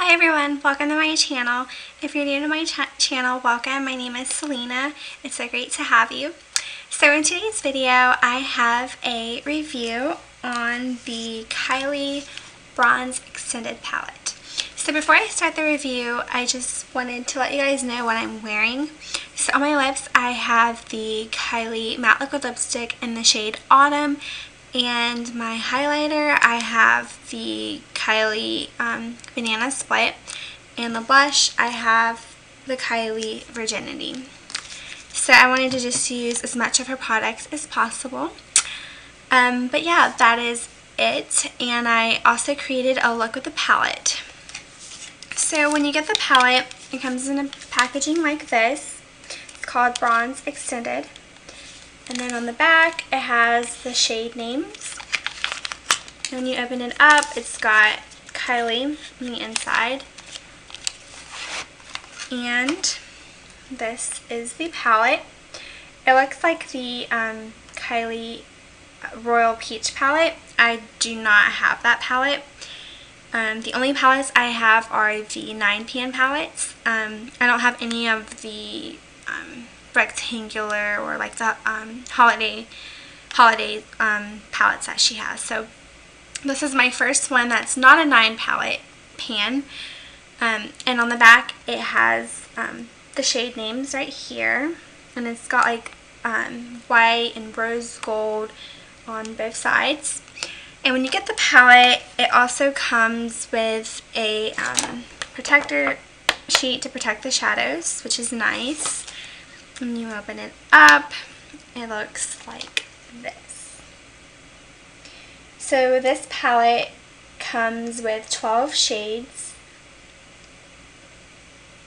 Hi everyone, welcome to my channel. If you're new to my channel, welcome. My name is Selena. It's so great to have you. So in today's video, I have a review on the Kylie Bronze Extended Palette. So before I start the review, I just wanted to let you guys know what I'm wearing. So on my lips, I have the Kylie Matte Liquid Lipstick in the shade Autumn. And my highlighter, I have the Kylie Banana Split. And the blush, I have the Kylie Virginity. So I wanted to just use as much of her products as possible. But yeah, that is it. And I also created a look with the palette. So when you get the palette, it comes in a packaging like this. It's called Bronze Extended. And then on the back, it has the shade names. And when you open it up, it's got Kylie on the inside. And this is the palette. It looks like the Kylie Royal Peach palette. I do not have that palette. The only palettes I have are the 9pan palettes. I don't have any of the rectangular or like the holiday palettes that she has. So this is my first one that's not a 9 palette pan. And on the back it has the shade names right here, and it's got like white and rose gold on both sides. And when you get the palette, it also comes with a protector sheet to protect the shadows, which is nice. When you open it up, it looks like this. So this palette comes with 12 shades,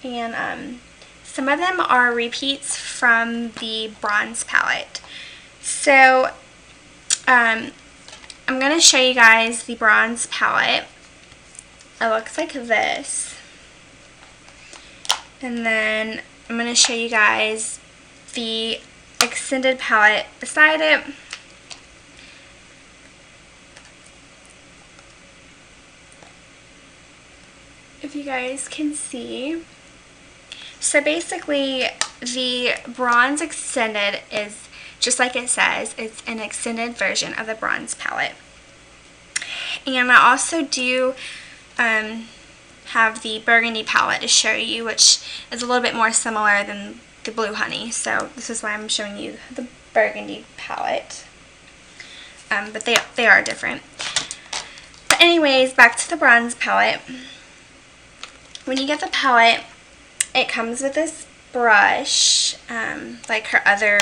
and some of them are repeats from the bronze palette. So I'm going to show you guys the bronze palette. It looks like this. And then I'm going to show you guys the extended palette beside it. If you guys can see. So basically, the bronze extended is just like it says. It's an extended version of the bronze palette. And I also do have the burgundy palette to show you, which is a little bit more similar than the blue honey. So this is why I'm showing you the burgundy palette. But they are different. But anyways, back to the bronze palette. When you get the palette, it comes with this brush, like her other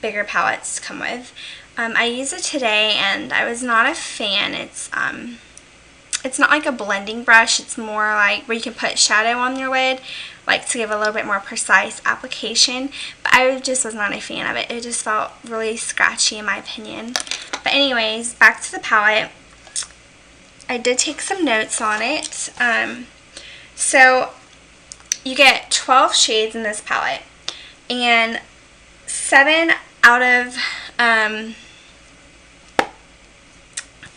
bigger palettes come with. I used it today and I was not a fan. It's not like a blending brush. It's more like where you can put shadow on your lid, like to give a little bit more precise application. But I just was not a fan of it. It just felt really scratchy in my opinion. But anyways, back to the palette. I did take some notes on it. So you get 12 shades in this palette, and 7 out of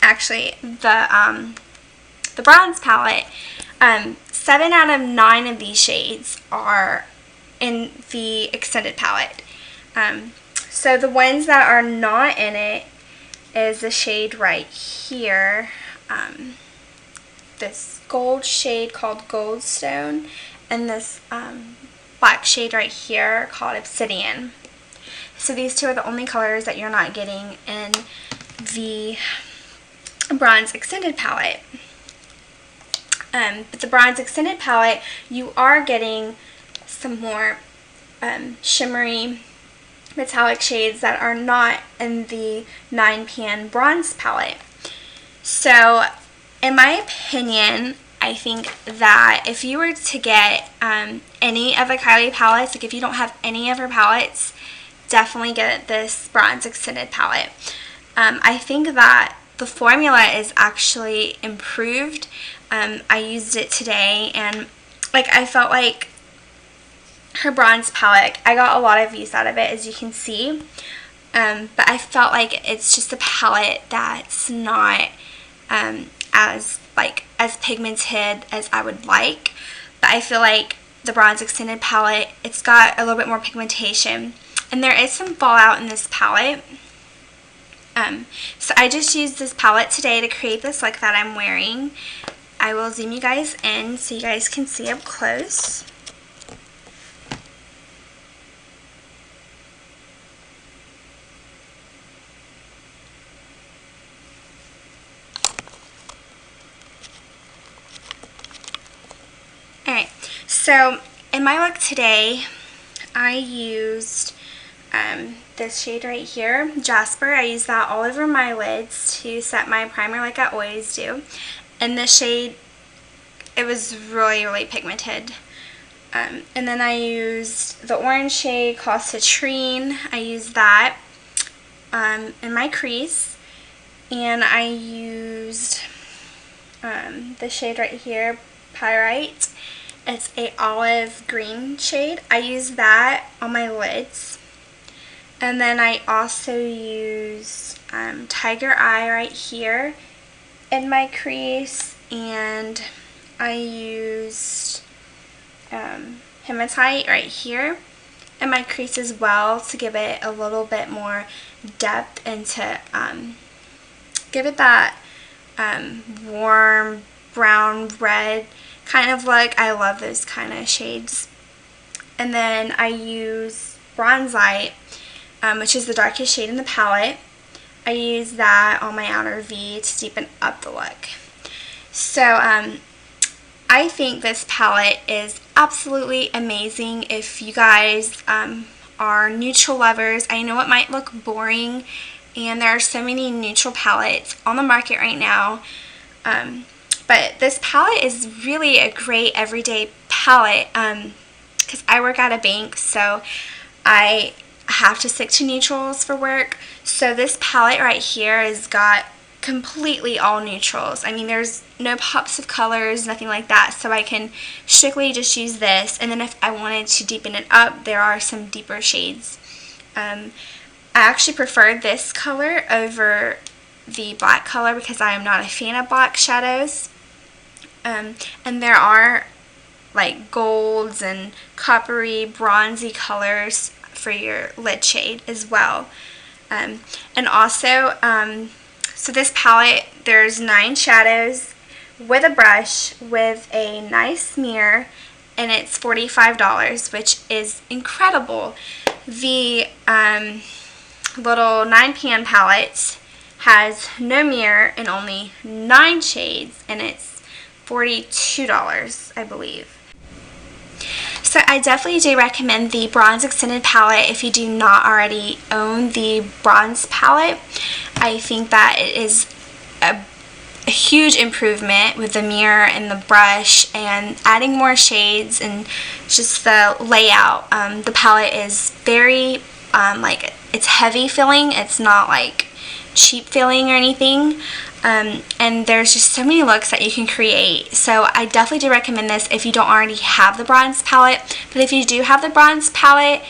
actually the bronze palette, 7 out of 9 of these shades are in the extended palette. So the ones that are not in it is the shade right here, this gold shade called Goldstone, and this black shade right here called Obsidian. So these two are the only colors that you're not getting in the bronze extended palette. But the bronze extended palette, you are getting some more shimmery metallic shades that are not in the 9pan bronze palette. So in my opinion, I think that if you were to get any of the Kylie palettes, like if you don't have any of her palettes, definitely get this bronze extended palette. I think that the formula is actually improved. I used it today, and like I felt like her bronze palette, I got a lot of use out of it, as you can see. But I felt like it's just a palette that's not as like as pigmented as I would like, but I feel like the Bronze Extended palette, it's got a little bit more pigmentation, and there is some fallout in this palette. So I just used this palette today to create this look that I'm wearing. I will zoom you guys in so you guys can see up close. Alright, so in my look today, I used this shade right here, Jasper. I used that all over my lids to set my primer like I always do. And this shade, it was really, really pigmented. And then I used the orange shade called Citrine. I used that in my crease. And I used the shade right here, Pyrite. It's a olive green shade. I used that on my lids. And then I also used Tiger Eye right here in my crease. And I used Hematite right here in my crease as well to give it a little bit more depth and to give it that warm brown red kind of look. I love those kind of shades. And then I use Bronzite, which is the darkest shade in the palette. I use that on my outer V to deepen up the look. So I think this palette is absolutely amazing if you guys are neutral lovers. I know it might look boring, and there are so many neutral palettes on the market right now. But this palette is really a great everyday palette because I work at a bank, so I have to stick to neutrals for work. So this palette right here has got completely all neutrals. I mean, there's no pops of colors, nothing like that, so I can strictly just use this. And then if I wanted to deepen it up, there are some deeper shades. I actually prefer this color over the black color because I am not a fan of black shadows. And there are like golds and coppery, bronzy colors for your lid shade as well. And also, so this palette, there's 9 shadows with a brush with a nice mirror, and it's $45, which is incredible. The little 9-pan palette has no mirror and only 9 shades, and it's $42, I believe. So I definitely do recommend the Bronze Extended palette if you do not already own the bronze palette. I think that it is a huge improvement with the mirror and the brush and adding more shades and just the layout. The palette is very, it's heavy feeling. It's not like cheap feeling or anything. And there's just so many looks that you can create. So I definitely do recommend this if you don't already have the bronze palette. But if you do have the bronze palette,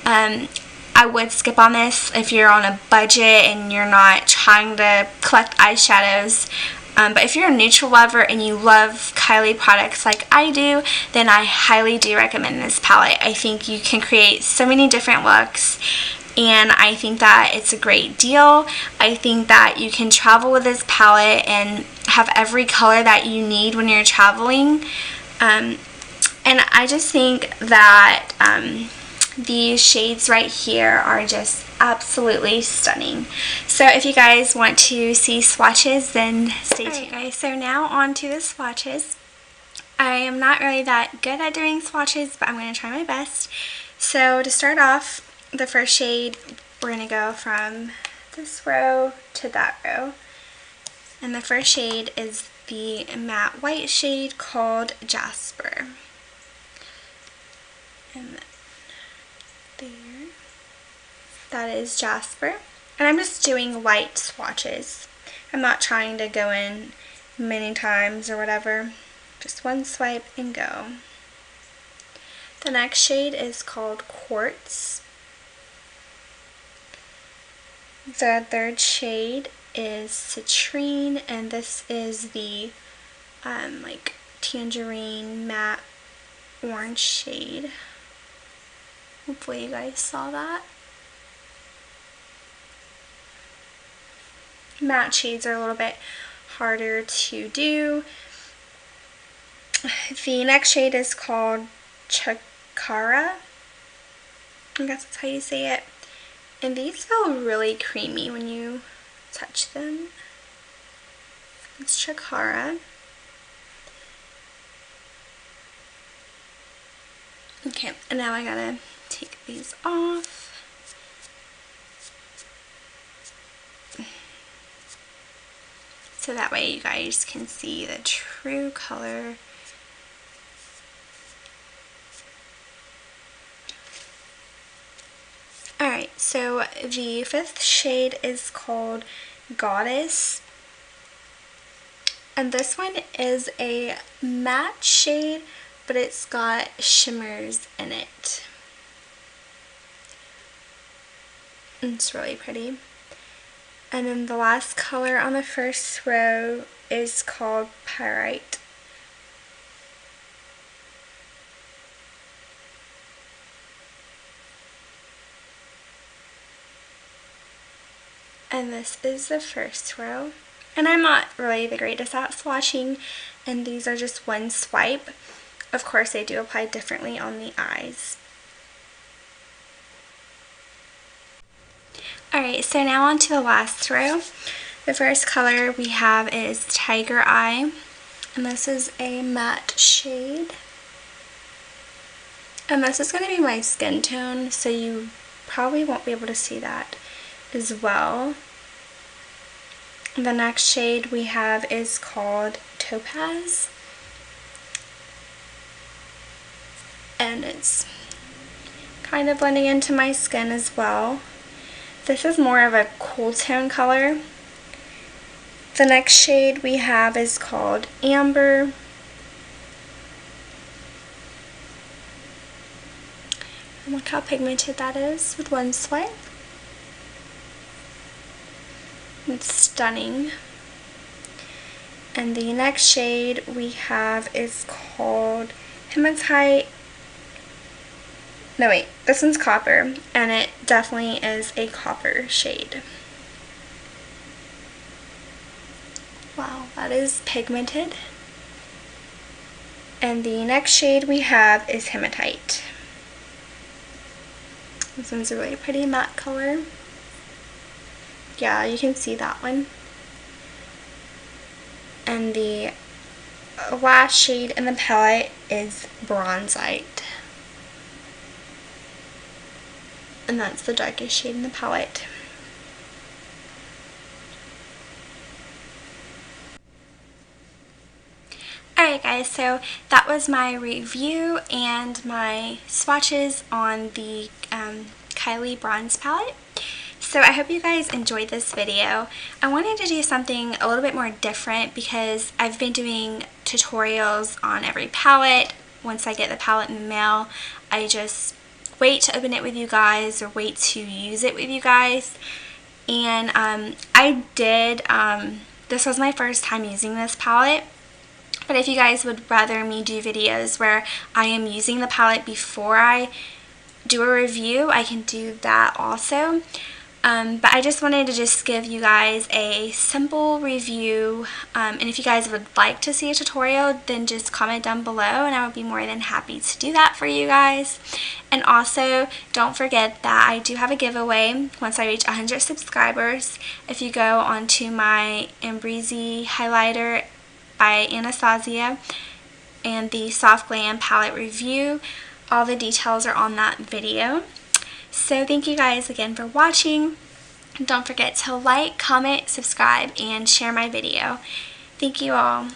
I would skip on this if you're on a budget and you're not trying to collect eyeshadows. But if you're a neutral lover and you love Kylie products like I do, then I highly do recommend this palette. I think you can create so many different looks, and I think that it's a great deal. I think that you can travel with this palette and have every color that you need when you're traveling. And I just think that these shades right here are just absolutely stunning. So if you guys want to see swatches, then stay tuned. Alright guys, so now on to the swatches. I am not really that good at doing swatches, but I'm going to try my best. So to start off, the first shade, we're going to go from this row to that row. And the first shade is the matte white shade called Jasper. And then there, that is Jasper. And I'm just doing light swatches. I'm not trying to go in many times or whatever. Just one swipe and go. The next shade is called Quartz. The third shade is Citrine, and this is the like tangerine matte orange shade. Hopefully you guys saw that. Matte shades are a little bit harder to do. The next shade is called Chakara. I guess that's how you say it. And these feel really creamy when you touch them. It's Chakara. Okay, and now I gotta take these off. So that way you guys can see the true color. Alright, so the fifth shade is called Goddess. And this one is a matte shade, but it's got shimmers in it. It's really pretty. And then the last color on the first row is called Pyrite. And this is the first row. And I'm not really the greatest at swatching, and these are just one swipe. Of course, they do apply differently on the eyes. Alright, so now on to the last row. The first color we have is Tiger Eye, and this is a matte shade. And this is going to be my skin tone, so you probably won't be able to see that as well. The next shade we have is called Topaz. And it's kind of blending into my skin as well. This is more of a cool tone color. The next shade we have is called Amber. And look how pigmented that is with one swipe. It's stunning. And the next shade we have is called Hematite. No wait, this one's Copper, and it definitely is a copper shade. Wow, that is pigmented. And the next shade we have is Hematite. This one's a really pretty matte color. Yeah, you can see that one. And the last shade in the palette is Bronzite. And that's the darkest shade in the palette. Alright guys, so that was my review and my swatches on the Kylie bronze palette. So I hope you guys enjoyed this video. I wanted to do something a little bit more different because I've been doing tutorials on every palette. Once I get the palette in the mail, I just wait to open it with you guys or wait to use it with you guys. And this was my first time using this palette. But if you guys would rather me do videos where I am using the palette before I do a review, I can do that also. But I just wanted to just give you guys a simple review, and if you guys would like to see a tutorial, then just comment down below and I would be more than happy to do that for you guys. And also, don't forget that I do have a giveaway once I reach 100 subscribers. If you go onto my Ambreezy highlighter by Anastasia and the Soft Glam palette review, all the details are on that video. So thank you guys again for watching. Don't forget to like, comment, subscribe, and share my video. Thank you all.